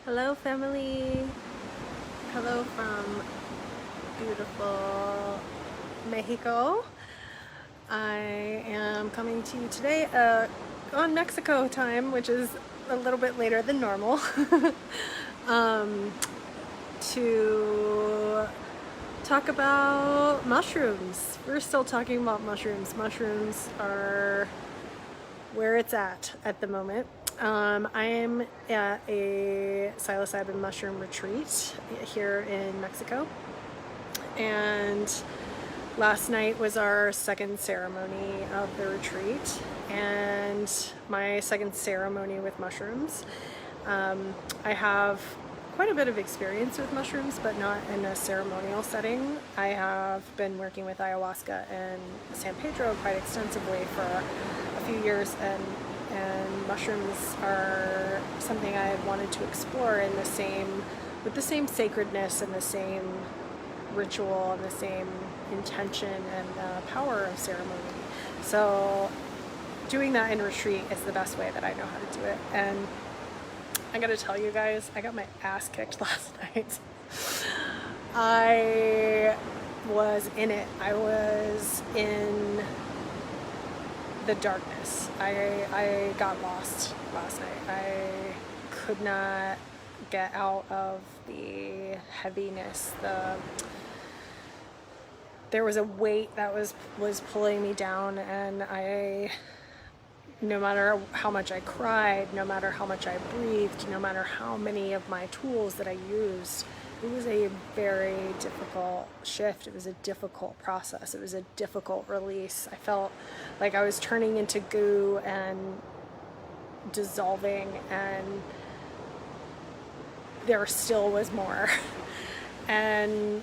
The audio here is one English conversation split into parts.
Hello, family. Hello from beautiful Mexico. I am coming to you today on Mexico time, which is a little bit later than normal, to talk about mushrooms. We're still talking about mushrooms. Mushrooms are where it's at the moment. I am at a psilocybin mushroom retreat here in Mexico, and last night was our second ceremony of the retreat, and my second ceremony with mushrooms. I have quite a bit of experience with mushrooms, but not in a ceremonial setting. I have been working with ayahuasca and San Pedro quite extensively for a few years, and mushrooms are something I wanted to explore in with the same sacredness and the same ritual and the same intention and power of ceremony. So doing that in retreat is the best way that I know how to do it. And I gotta tell you guys, I got my ass kicked last night. I was in it. I was in the darkness. I got lost last night. I could not get out of the heaviness. There was a weight that was pulling me down, and no matter how much I cried, no matter how much I breathed, no matter how many of my tools that I used, it was a very difficult shift. It was a difficult process. It was a difficult release. I felt like I was turning into goo and dissolving, and there still was more. And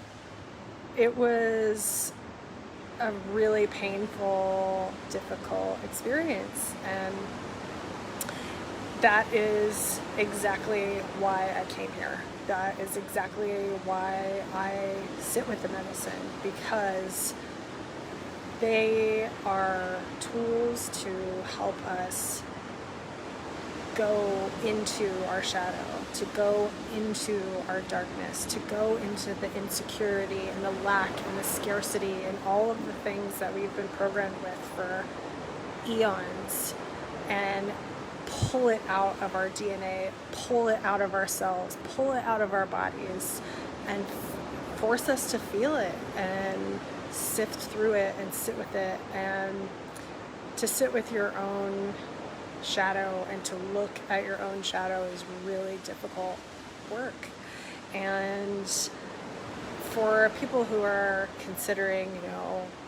it was a really painful, difficult experience. And that is exactly why I came here. That is exactly why I sit with the medicine, because they are tools to help us go into our shadow, to go into our darkness, to go into the insecurity and the lack and the scarcity and all of the things that we've been programmed with for eons, and pull it out of our DNA, pull it out of our cells, pull it out of our bodies, and force us to feel it and sift through it and sit with it. And to sit with your own shadow and to look at your own shadow is really difficult work. And for people who are considering,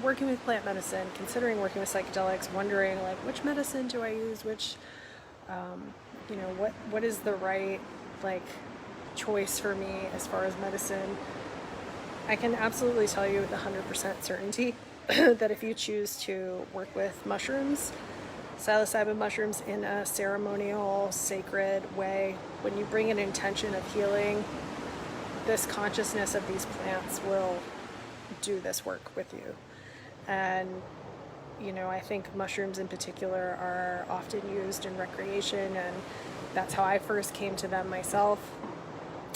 working with plant medicine, considering working with psychedelics, wondering like, which medicine do I use, which what is the right choice for me as far as medicine, I can absolutely tell you with 100% certainty that if you choose to work with mushrooms, psilocybin mushrooms, in a ceremonial, sacred way, when you bring an intention of healing, this consciousness of these plants will do this work with you. And I think mushrooms in particular are often used in recreation, and that's how I first came to them myself.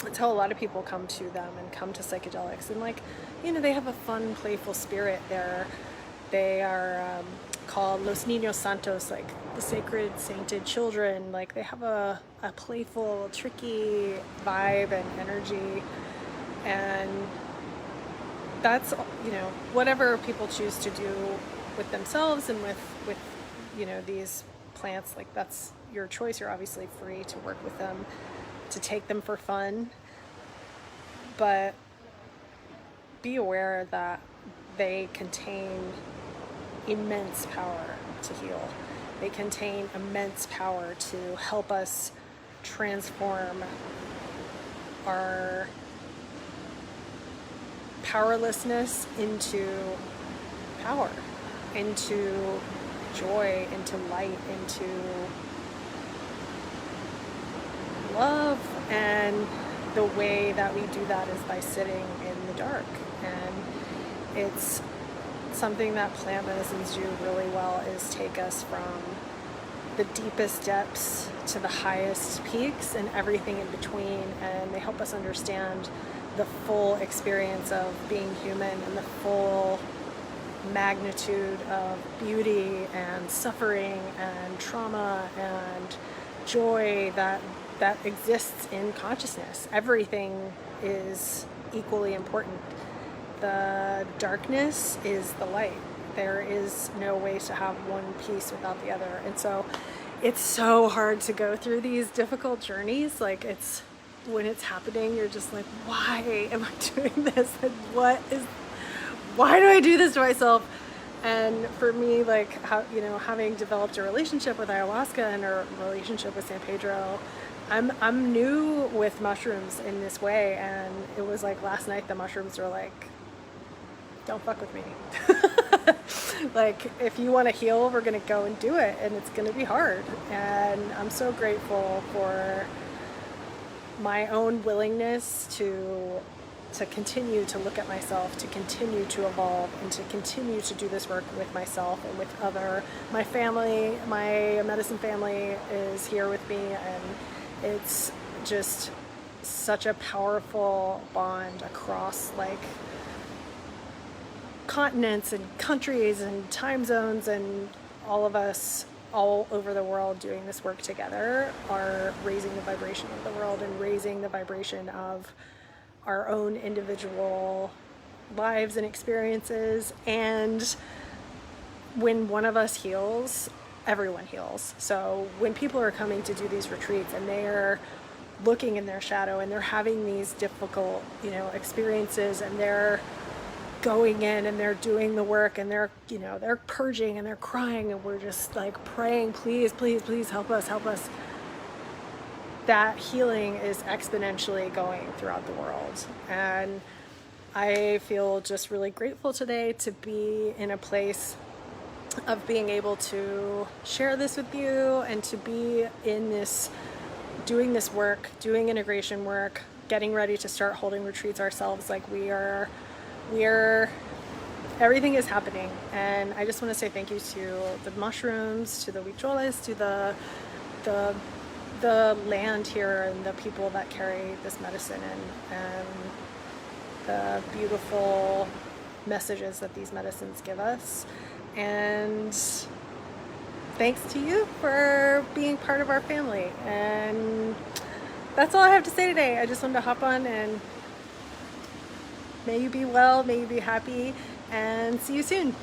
It's how a lot of people come to them and come to psychedelics. And they have a fun, playful spirit there. They are called Los Niños Santos, like the sacred, sainted children. Like they have a playful, tricky vibe and energy. And that's, whatever people choose to do with themselves and with these plants, like that's your choice. You're obviously free to work with them, to take them for fun, but be aware that they contain immense power to heal. They contain immense power to help us transform our powerlessness into power, into joy, into light, into love. And the way that we do that is by sitting in the dark. And it's something that plant medicines do really well, is take us from the deepest depths to the highest peaks and everything in between, and they help us understand the full experience of being human and the full magnitude of beauty and suffering and trauma and joy that exists in consciousness. Everything is equally important. The darkness is the light. There is no way to have one piece without the other. And so it's so hard to go through these difficult journeys. Like, it's when it's happening, you're just like, why am I doing this? And why do I do this to myself? And for me, like, having developed a relationship with ayahuasca and a relationship with San Pedro, I'm new with mushrooms in this way. And it was like last night, the mushrooms were like, don't fuck with me. Like, if you want to heal, we're going to go and do it, and it's going to be hard. And I'm so grateful for my own willingness to continue to look at myself, to continue to evolve, and to continue to do this work with myself and with my family. My medicine family is here with me, and it's just such a powerful bond across, like, continents and countries and time zones, and all of us all over the world doing this work together are raising the vibration of the world and raising the vibration of our own individual lives and experiences. And when one of us heals, everyone heals. So when people are coming to do these retreats and they're looking in their shadow and they're having these difficult, experiences, and they're going in and they're doing the work and they're purging and they're crying, and we're just like praying, please, please, please help us, help us. That healing is exponentially going throughout the world. And I feel just really grateful today to be in a place of being able to share this with you and to be in this, doing this work, doing integration work, getting ready to start holding retreats ourselves. Like, we're everything is happening. And I just want to say thank you to the mushrooms, to the huicholes, to the land here and the people that carry this medicine, and the beautiful messages that these medicines give us. And thanks to you for being part of our family. And that's all I have to say today. I just wanted to hop on, and may you be well, may you be happy, and see you soon.